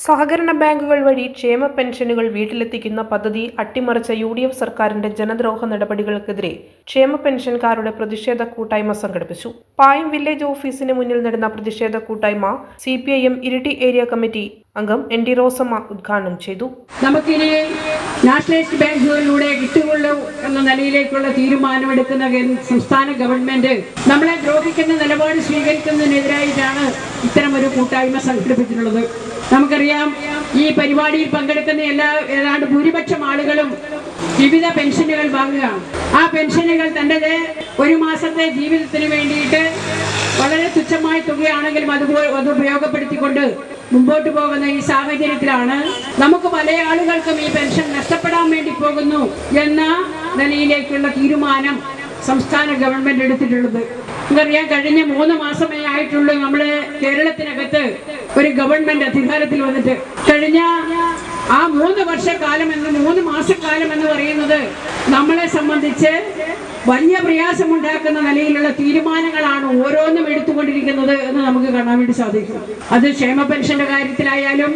സഹകരണ ബാങ്കുകൾ വഴി ക്ഷേമ പെൻഷനുകൾ വീട്ടിലെത്തിക്കുന്ന പദ്ധതി അട്ടിമറിച്ച UDF സർക്കാരിന്റെ ജനദ്രോഹ നടപടികൾക്കെതിരെ ക്ഷേമ പെൻഷൻകാരുടെ പ്രതിഷേധ കൂട്ടായ്മ സംഘടിപ്പിച്ചു. പായം വില്ലേജ് ഓഫീസിന് മുന്നിൽ നടന്ന പ്രതിഷേധ കൂട്ടായ്മ CPIM ഇരിട്ടി ഏരിയ കമ്മിറ്റി അംഗം ND റോസമ്മ ഉദ്ഘാടനം ചെയ്തു. നമുക്കിനി നാഷണലൈസ്ഡ് ബാങ്കുകളിലൂടെ കിട്ടുകയുള്ളൂ എന്ന നിലയിലേക്കുള്ള തീരുമാനമെടുക്കുന്ന സംസ്ഥാന ഗവൺമെന്റ് നമ്മളെ ദ്രോഹിക്കുന്ന നിലപാട് സ്വീകരിക്കുന്നതിനെതിരായിട്ടാണ് ഇത്തരമൊരു കൂട്ടായ്മ സംഘടിപ്പിച്ചിട്ടുള്ളത്. നമുക്കറിയാം, ഈ പരിപാടിയിൽ പങ്കെടുക്കുന്ന ഏതാണ്ട് ഭൂരിപക്ഷം ആളുകളും വിവിധ പെൻഷനുകൾ വാങ്ങുകയാണ്. ആ പെൻഷനുകൾ തൻ്റെ ഒരു മാസത്തെ ജീവിതത്തിന് വേണ്ടിയിട്ട് വളരെ തുച്ഛമായ തുകയാണെങ്കിലും അത് ഉപയോഗപ്പെടുത്തിക്കൊണ്ട് മുമ്പോട്ട് പോകുന്ന ഈ സാഹചര്യത്തിലാണ് നമുക്ക് പല ആളുകൾക്കും ഈ പെൻഷൻ നഷ്ടപ്പെടാൻ വേണ്ടി പോകുന്നു എന്ന നിലയിലേക്കുള്ള തീരുമാനം സംസ്ഥാന ഗവൺമെന്റ് എടുത്തിട്ടുള്ളത്. നമുക്കറിയാം, കഴിഞ്ഞ 3 മാസമേ ആയിട്ടുള്ളൂ നമ്മുടെ കേരളത്തിനകത്ത് ഒരു ഗവൺമെന്റ് അധികാരത്തിൽ വന്നിട്ട്. കഴിഞ്ഞ ആ 3 വർഷക്കാലം 3 മാസക്കാലം എന്ന് പറയുന്നത് നമ്മളെ സംബന്ധിച്ച് വലിയ പ്രയാസമുണ്ടാക്കുന്ന നിലയിലുള്ള തീരുമാനങ്ങളാണ് ഓരോന്നും എടുത്തുകൊണ്ടിരിക്കുന്നത് എന്ന് നമുക്ക് കാണാൻ വേണ്ടി സാധിക്കും. അത് ക്ഷേമ പെൻഷന്റെ കാര്യത്തിലായാലും,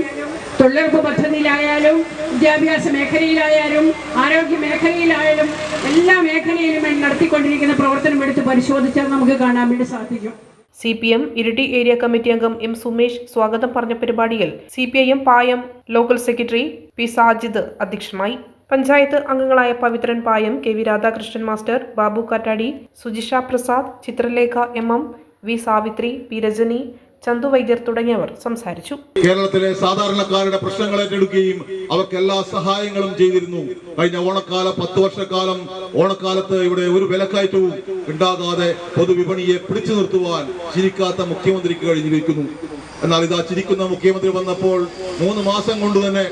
തൊഴിലുറപ്പ് പദ്ധതിയിലായാലും, വിദ്യാഭ്യാസ മേഖലയിലായാലും, ആരോഗ്യ മേഖലയിലായാലും, എല്ലാ മേഖലയിലും നടത്തിക്കൊണ്ടിരിക്കുന്ന പ്രവർത്തനം എടുത്ത് പരിശോധിച്ചാൽ നമുക്ക് കാണാൻ വേണ്ടി സാധിക്കും. CPM ഇരിട്ടി ഏരിയ കമ്മിറ്റി അംഗം M സുമേഷ് സ്വാഗതം പറഞ്ഞ പരിപാടിയിൽ CPIM പായം ലോക്കൽ സെക്രട്ടറി P സാജിദ് അധ്യക്ഷനായി. പഞ്ചായത്ത് അംഗങ്ങളായ പവിത്രൻ പായം, KV രാധാകൃഷ്ണൻ മാസ്റ്റർ, ബാബു കാറ്റാടി, Sujisha Prasad, Chitralekha MM, V Savitri, P Rajani, Chandu വൈദ്യർ തുടങ്ങിയവർ സംസാരിച്ചു. കേരളത്തിലെ സാധാരണക്കാരുടെ പ്രശ്നങ്ങൾ ഏറ്റെടുക്കുകയും അവർക്ക് എല്ലാ സഹായങ്ങളും ചെയ്തിരുന്നു. കഴിഞ്ഞ ഓണക്കാല 10 വർഷക്കാലം ഓണക്കാലത്ത് ഇവിടെ ഒരു വിലക്കയറ്റവും ഉണ്ടാകാതെ പൊതുവിപണിയെ പിടിച്ചു നിർത്തുവാൻ ചിരിക്കാത്ത മുഖ്യമന്ത്രിക്ക് കഴിഞ്ഞിരിക്കുന്നു. എന്നാൽ ഇതാ ചിരിക്കുന്ന മുഖ്യമന്ത്രി വന്നപ്പോൾ 3 മാസം കൊണ്ട് തന്നെ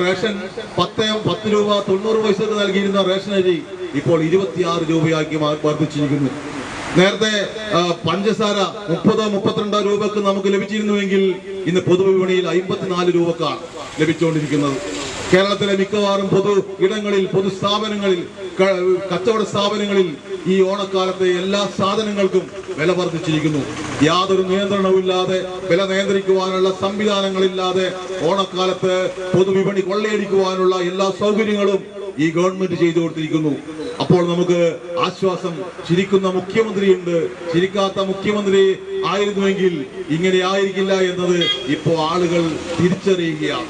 റേഷൻ 10 രൂപ 90 പൈസക്ക് നൽകിയിരുന്ന റേഷൻ അരി ഇപ്പോൾ 26 രൂപയാക്കി വർദ്ധിച്ചിരിക്കുന്നു. നേരത്തെ പഞ്ചസാര 30-32 രൂപക്ക് നമുക്ക് ലഭിച്ചിരുന്നുവെങ്കിൽ ഇന്ന് പൊതുവിപണിയിൽ 54 രൂപക്കാണ് ലഭിച്ചുകൊണ്ടിരിക്കുന്നത്. കേരളത്തിലെ മിക്കവാറും പൊതു ഇടങ്ങളിൽ, പൊതുസ്ഥാപനങ്ങളിൽ, കച്ചവട സ്ഥാപനങ്ങളിൽ ഈ ഓണക്കാലത്തെ എല്ലാ സാധനങ്ങൾക്കും വില വർദ്ധിച്ചിരിക്കുന്നു. യാതൊരു നിയന്ത്രണവുമില്ലാതെ, വില നിയന്ത്രിക്കുവാനുള്ള സംവിധാനങ്ങളില്ലാതെ ഓണക്കാലത്ത് പൊതുവിപണി കൊള്ളയടിക്കുവാനുള്ള എല്ലാ സൗകര്യങ്ങളും ഈ ഗവൺമെന്റ് ചെയ്തു കൊടുത്തിരിക്കുന്നു. അപ്പോൾ നമുക്ക് ആശ്വാസം, ചിരിക്കുന്ന മുഖ്യമന്ത്രിയുണ്ട്. ചിരിക്കാത്ത മുഖ്യമന്ത്രി ആയിരുന്നുവെങ്കിൽ ഇങ്ങനെ ആയിരിക്കില്ല എന്നത് ഇപ്പോൾ ആളുകൾ തിരിച്ചറിയുകയാണ്.